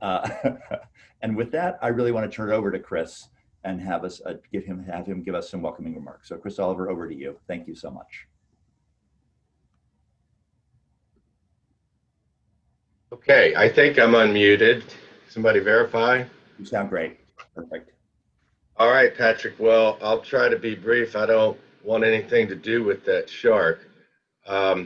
Uh, and with that, I really want to turn it over to Chris and have us have him give us some welcoming remarks. So Chris Oliver, over to you. Thank you so much. Okay, I think I'm unmuted. Somebody verify. You sound great. Perfect. All right, Patrick. Well, I'll try to be brief. I don't want anything to do with that shark.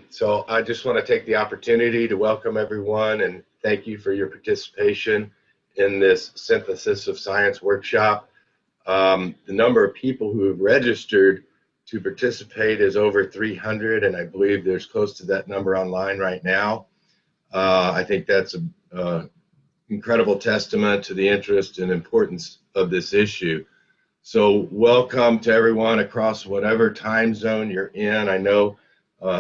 So I just want to take the opportunity to welcome everyone and thank you for your participation in this Synthesis of Science workshop. The number of people who have registered to participate is over 300, and I believe there's close to that number online right now. I think that's an incredible testament to the interest and importance of this issue. So welcome to everyone across whatever time zone you're in. I know,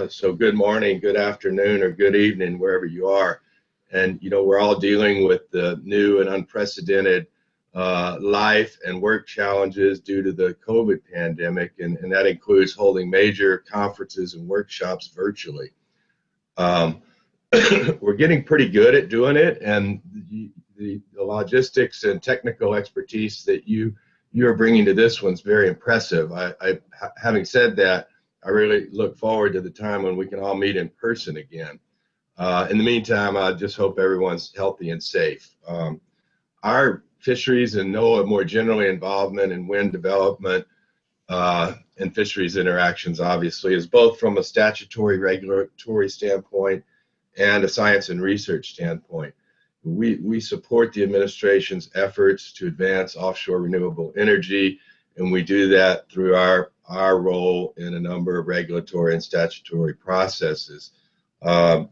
so good morning, good afternoon, or good evening, wherever you are. And, you know, we're all dealing with the new and unprecedented life and work challenges due to the COVID pandemic, and that includes holding major conferences and workshops virtually. We're getting pretty good at doing it, and the logistics and technical expertise that you are bringing to this one's very impressive. Having said that, I really look forward to the time when we can all meet in person again. In the meantime, I just hope everyone's healthy and safe. Our fisheries and NOAA more generally involvement in wind development and fisheries interactions obviously is both from a statutory regulatory standpoint and a science and research standpoint. We support the administration's efforts to advance offshore renewable energy, and we do that through our role in a number of regulatory and statutory processes. The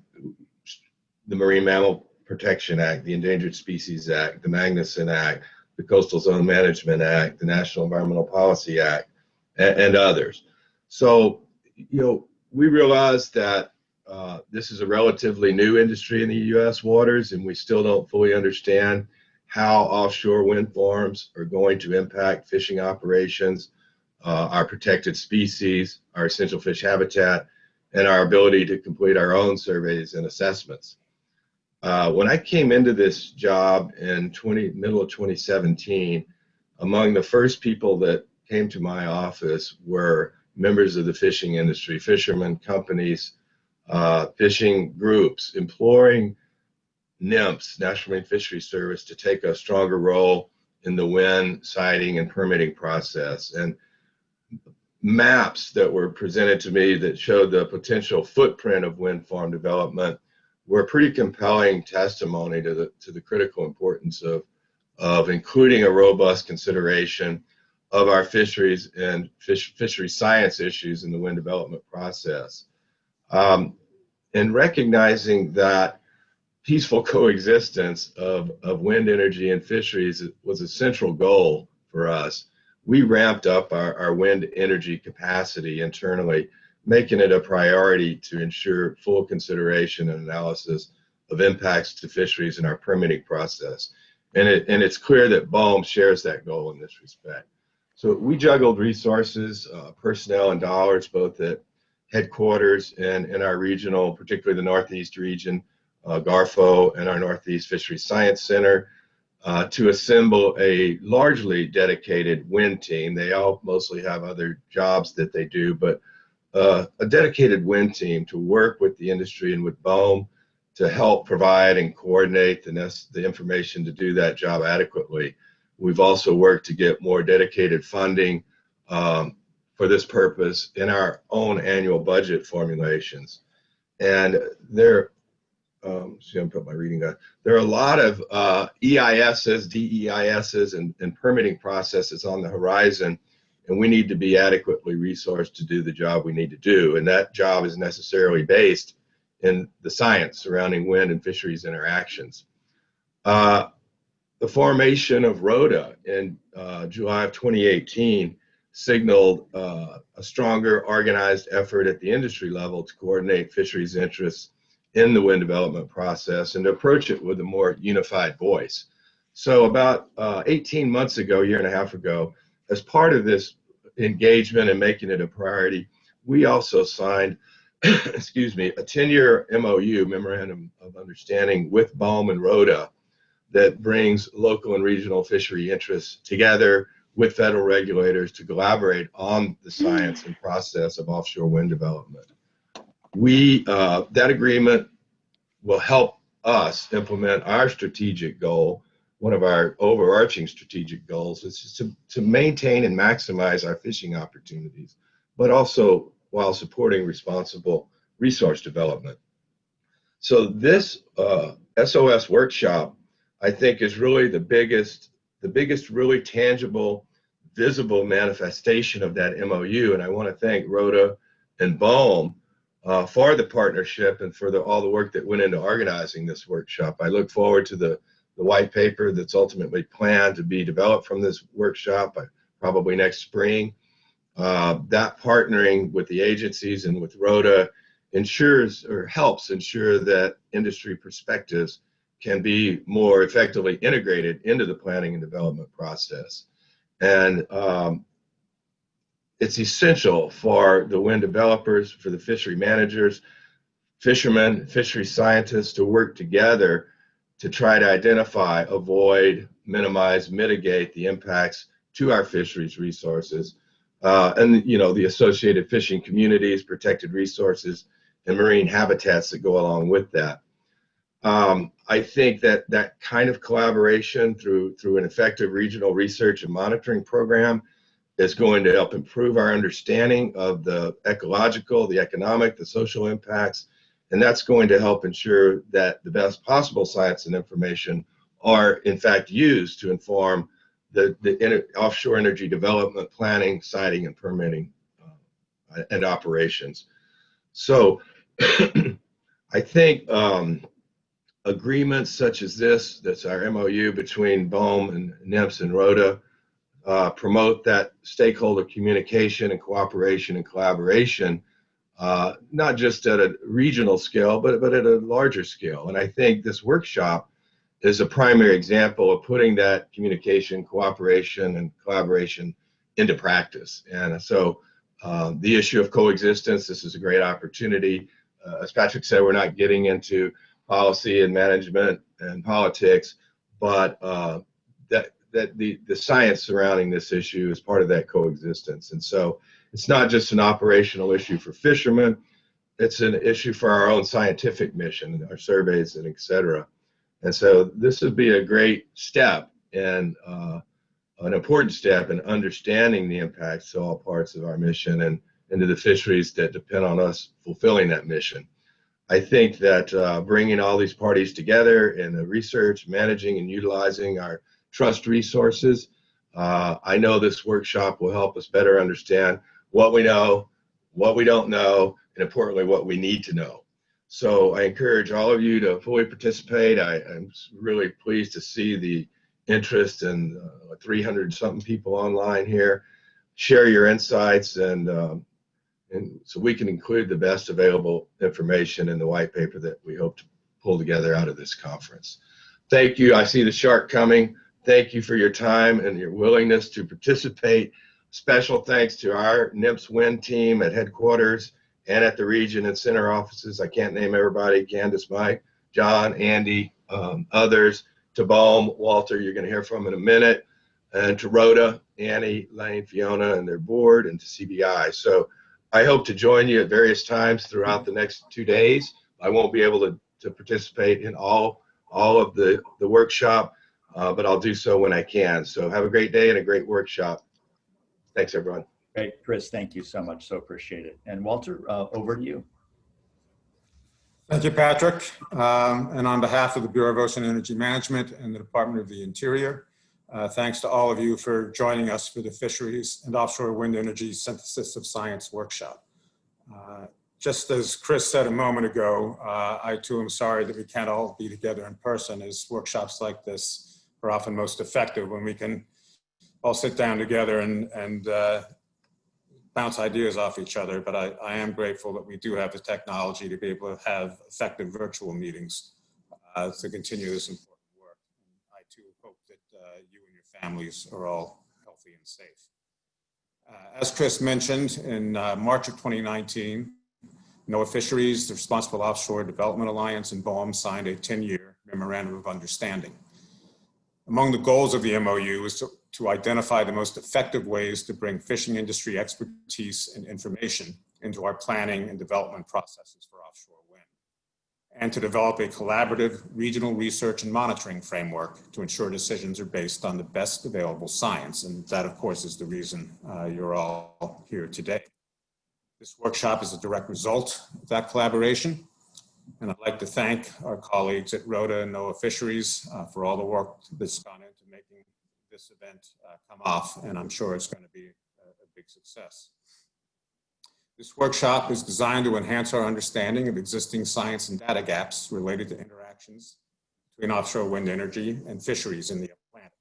Marine Mammal Protection Act, the Endangered Species Act, the Magnuson Act, the Coastal Zone Management Act, the National Environmental Policy Act, and others. So, you know, we realize that this is a relatively new industry in the U.S. waters, and we still don't fully understand how offshore wind farms are going to impact fishing operations, our protected species, our essential fish habitat, and our ability to complete our own surveys and assessments. When I came into this job in middle of 2017, among the first people that came to my office were members of the fishing industry, fishermen, companies, fishing groups, imploring NMFS, National Marine Fisheries Service, to take a stronger role in the wind siting and permitting process. And maps that were presented to me that showed the potential footprint of wind farm development were pretty compelling testimony to the critical importance of including a robust consideration of our fisheries and fishery science issues in the wind development process. And recognizing that peaceful coexistence of wind energy and fisheries was a central goal for us, we ramped up our wind energy capacity internally, making it a priority to ensure full consideration and analysis of impacts to fisheries in our permitting process. And it's clear that BOEM shares that goal in this respect. So we juggled resources, personnel, and dollars, both at headquarters and in our regional, particularly the Northeast region, GARFO and our Northeast Fisheries Science Center, to assemble a largely dedicated wind team. They all mostly have other jobs that they do, but a dedicated wind team to work with the industry and with BOEM to help provide and coordinate the information to do that job adequately. We've also worked to get more dedicated funding for this purpose in our own annual budget formulations. And there, see, I'm putting my reading down. There are a lot of EISs, DEISs, and permitting processes on the horizon, and we need to be adequately resourced to do the job we need to do. And that job is necessarily based in the science surrounding wind and fisheries interactions. The formation of RODA in July of 2018 signaled a stronger organized effort at the industry level to coordinate fisheries interests in the wind development process and to approach it with a more unified voice. So about 18 months ago, a year and a half ago, as part of this engagement and making it a priority, we also signed, excuse me, a 10-year MOU, Memorandum of Understanding, with BOEM and RODA that brings local and regional fishery interests together with federal regulators to collaborate on the science and process of offshore wind development. That agreement will help us implement our strategic goal. One of our overarching strategic goals is to maintain and maximize our fishing opportunities, but also while supporting responsible resource development. So this SOS workshop, I think, is really the biggest really tangible, visible manifestation of that MOU. And I want to thank Rhoda and BOEM for the partnership and for all the work that went into organizing this workshop. I look forward to the white paper that's ultimately planned to be developed from this workshop, probably next spring. That partnering with the agencies and with Rhoda ensures or helps ensure that industry perspectives can be more effectively integrated into the planning and development process. And it's essential for the wind developers, for the fishery managers, fishermen, fishery scientists to work together to try to identify, avoid, minimize, mitigate the impacts to our fisheries resources and the associated fishing communities, protected resources, and marine habitats that go along with that. I think that kind of collaboration through an effective regional research and monitoring program is going to help improve our understanding of the ecological, the economic, the social impacts, and that's going to help ensure that the best possible science and information are in fact used to inform the offshore energy development planning, siting, and permitting and operations. So I think agreements such as this, that's our MOU between BOEM and NIMS and Rhoda, promote that stakeholder communication and cooperation and collaboration, not just at a regional scale, but at a larger scale. And I think this workshop is a primary example of putting that communication, cooperation, and collaboration into practice. And so the issue of coexistence, this is a great opportunity. As Patrick said, we're not getting into policy and management and politics, but that the science surrounding this issue is part of that coexistence. And so it's not just an operational issue for fishermen, it's an issue for our own scientific mission, our surveys and et cetera. And so this would be a great step and an important step in understanding the impacts to all parts of our mission and into the fisheries that depend on us fulfilling that mission. I think that bringing all these parties together in the research, managing, and utilizing our trust resources, I know this workshop will help us better understand what we know, what we don't know, and importantly, what we need to know. So I encourage all of you to fully participate. I'm really pleased to see the interest and 300 something people online here. Share your insights and so we can include the best available information in the white paper that we hope to pull together out of this conference. Thank you. I see the shark coming. Thank you for your time and your willingness to participate. Special thanks to our NIMS Wind team at headquarters and at the region and center offices. I can't name everybody, Candace, Mike, John, Andy, others, to BOEM, Walter, you're going to hear from in a minute, and to Rhoda, Annie, Lane, Fiona, and their board, and to CBI. So I hope to join you at various times throughout the next 2 days. I won't be able to participate in all of the workshop, but I'll do so when I can. So have a great day and a great workshop. Thanks, everyone. Great, Chris, thank you so much. So appreciate it. And Walter, over to you. Thank you, Patrick. And on behalf of the Bureau of Ocean Energy Management and the Department of the Interior, thanks to all of you for joining us for the Fisheries and Offshore Wind Energy Synthesis of Science workshop. Just as Chris said a moment ago, I too am sorry that we can't all be together in person, as workshops like this are often most effective when we can all sit down together and bounce ideas off each other. But I am grateful that we do have the technology to be able to have effective virtual meetings to continue this important work. And I too hope that you and your families are all healthy and safe. As Chris mentioned, in March of 2019, NOAA Fisheries, the Responsible Offshore Development Alliance, and BOEM signed a 10-year memorandum of understanding. Among the goals of the MOU is to identify the most effective ways to bring fishing industry expertise and information into our planning and development processes for offshore wind, and to develop a collaborative regional research and monitoring framework to ensure decisions are based on the best available science. And that, of course, is the reason you're all here today. This workshop is a direct result of that collaboration. And I'd like to thank our colleagues at Rhoda and NOAA Fisheries for all the work that's gone into making this event come off, and I'm sure it's going to be a big success. This workshop is designed to enhance our understanding of existing science and data gaps related to interactions between offshore wind energy and fisheries in the Atlantic.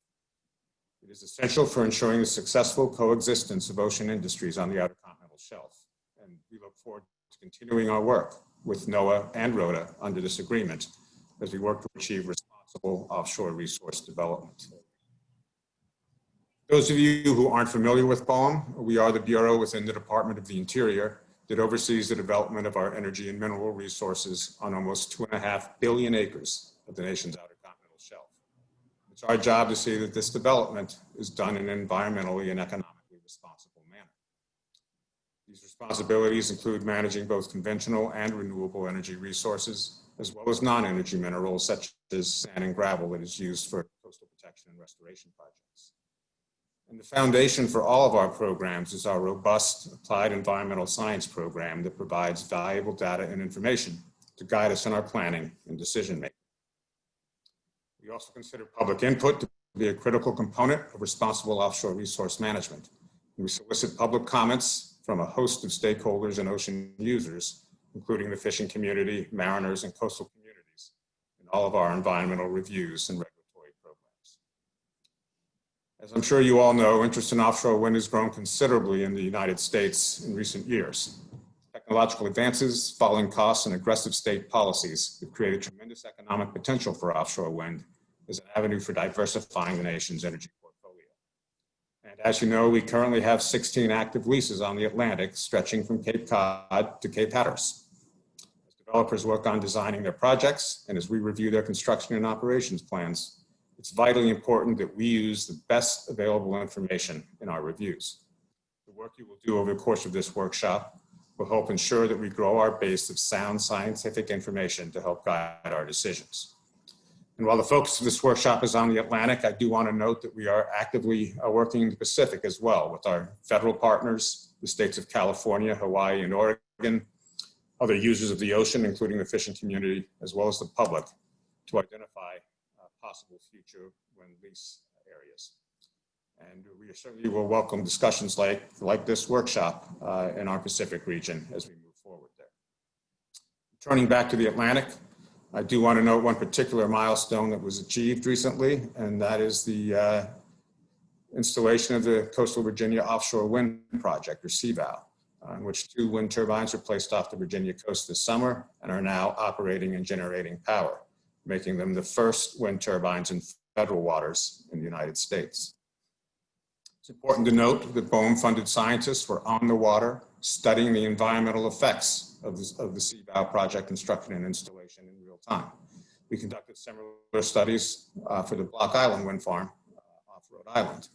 It is essential for ensuring the successful coexistence of ocean industries on the outer continental shelf, and we look forward to continuing our work with NOAA and Rhoda under this agreement as we work to achieve responsible offshore resource development. Those of you who aren't familiar with BOEM, we are the bureau within the Department of the Interior that oversees the development of our energy and mineral resources on almost 2.5 billion acres of the nation's outer continental shelf. It's our job to see that this development is done in an environmentally and economically responsible manner. These responsibilities include managing both conventional and renewable energy resources, as well as non-energy minerals such as sand and gravel that is used for coastal protection and restoration projects. And the foundation for all of our programs is our robust applied environmental science program that provides valuable data and information to guide us in our planning and decision making. We also consider public input to be a critical component of responsible offshore resource management. And we solicit public comments from a host of stakeholders and ocean users, including the fishing community, mariners, and coastal communities, in all of our environmental reviews and regulatory programs. As I'm sure you all know, interest in offshore wind has grown considerably in the United States in recent years. Technological advances, falling costs, and aggressive state policies have created tremendous economic potential for offshore wind as an avenue for diversifying the nation's energy portfolio. And as you know, we currently have 16 active leases on the Atlantic stretching from Cape Cod to Cape Hatteras. As developers work on designing their projects and as we review their construction and operations plans, it's vitally important that we use the best available information in our reviews. The work you will do over the course of this workshop will help ensure that we grow our base of sound scientific information to help guide our decisions. And while the focus of this workshop is on the Atlantic, I do want to note that we are actively working in the Pacific as well with our federal partners, the states of California, Hawaii, and Oregon, other users of the ocean, including the fishing community, as well as the public, to identify possible future wind lease areas. And we certainly will welcome discussions like this workshop in our Pacific region as we move forward there. Turning back to the Atlantic, I do want to note one particular milestone that was achieved recently, and that is the installation of the Coastal Virginia Offshore Wind Project, or CVOW, in which 2 wind turbines were placed off the Virginia coast this summer and are now operating and generating power, making them the first wind turbines in federal waters in the United States. It's important to note that BOEM-funded scientists were on the water studying the environmental effects of the CVOW project construction and installation in real time. We conducted similar studies for the Block Island wind farm off Rhode Island.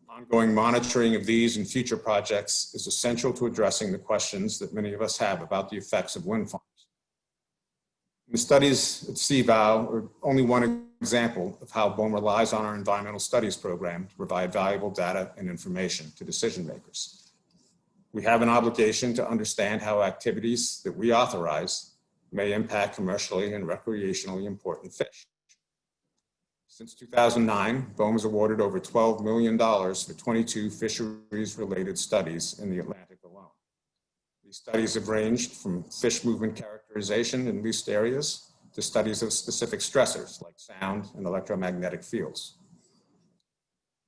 Ongoing monitoring of these and future projects is essential to addressing the questions that many of us have about the effects of wind farms. The studies at CVOW are only one example of how BOEM relies on our environmental studies program to provide valuable data and information to decision makers. We have an obligation to understand how activities that we authorize may impact commercially and recreationally important fish. Since 2009, BOEM has awarded over $12 million for 22 fisheries-related studies in the Atlantic alone. These studies have ranged from fish movement characterization in leased areas to studies of specific stressors like sound and electromagnetic fields.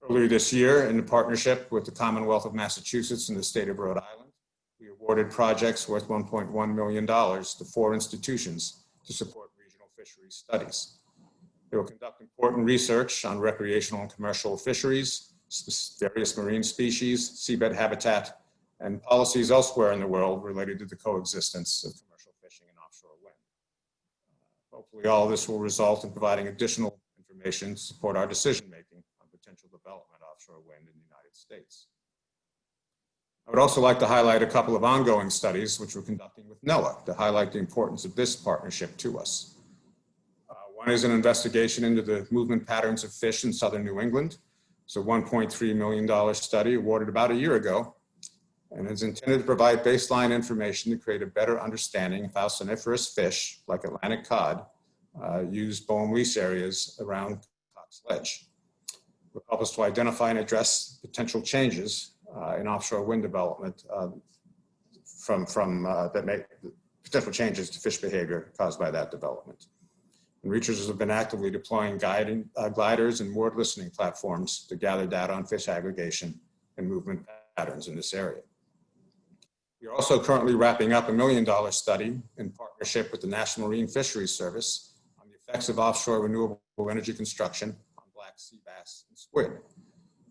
Earlier this year, in partnership with the Commonwealth of Massachusetts and the state of Rhode Island, we awarded projects worth $1.1 million to 4 institutions to support regional fisheries studies. They will conduct important research on recreational and commercial fisheries, various marine species, seabed habitat, and policies elsewhere in the world related to the coexistence of commercial fishing and offshore wind. Hopefully all of this will result in providing additional information information to support our decision-making on potential development offshore wind in the United States. I would also like to highlight a couple of ongoing studies which we're conducting with NOAA to highlight the importance of this partnership to us. One is an investigation into the movement patterns of fish in southern New England. It's a $1.3 million study awarded about a year ago, and is intended to provide baseline information to create a better understanding of how soniferous fish, like Atlantic cod, use Bowen Reef areas around Cox Ledge. It will help us to identify and address potential changes in offshore wind development that make potential changes to fish behavior caused by that development. And researchers have been actively deploying gliders and moored listening platforms to gather data on fish aggregation and movement patterns in this area. We are also currently wrapping up a $1 million study in partnership with the National Marine Fisheries Service on the effects of offshore renewable energy construction on black sea bass and squid.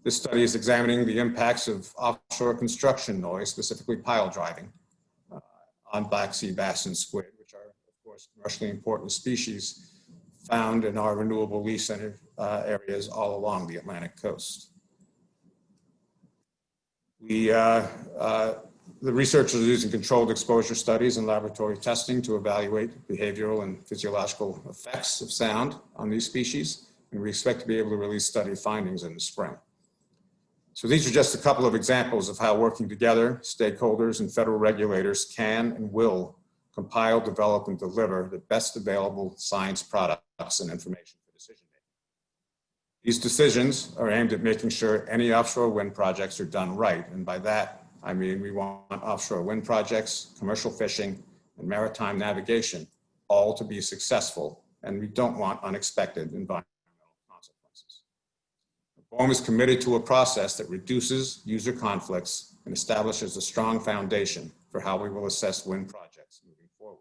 This study is examining the impacts of offshore construction noise, specifically pile driving, on black sea bass and squid, which are, of course, commercially important species found in our renewable lease center areas all along the Atlantic coast. The researchers are using controlled exposure studies and laboratory testing to evaluate behavioral and physiological effects of sound on these species, and we expect to be able to release study findings in the spring. So these are just a couple of examples of how working together, stakeholders and federal regulators can and will compile, develop, and deliver the best available science products and information for decision making. These decisions are aimed at making sure any offshore wind projects are done right, and by that, I mean we want offshore wind projects, commercial fishing, and maritime navigation all to be successful, and we don't want unexpected environmental consequences. BOEM is committed to a process that reduces user conflicts and establishes a strong foundation for how we will assess wind projects moving forward.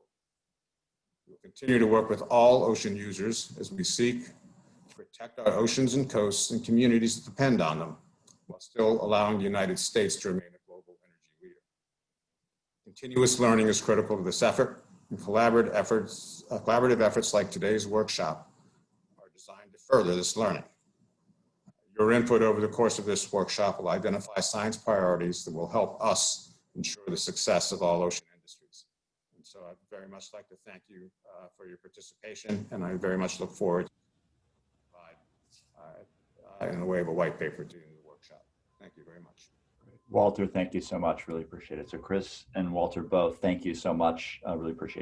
We will continue to work with all ocean users as we seek to protect our oceans and coasts and communities that depend on them, while still allowing the United States to remain a global energy leader. Continuous learning is critical to this effort, and collaborative efforts like today's workshop are designed to further this learning. Your input over the course of this workshop will identify science priorities that will help us ensure the success of all ocean industries. And so I'd very much like to thank you for your participation, and I very much look forward to provide in the way of a white paper to the workshop. Thank you very much. Walter, thank you so much. Really appreciate it. So Chris and Walter both, thank you so much. I really appreciate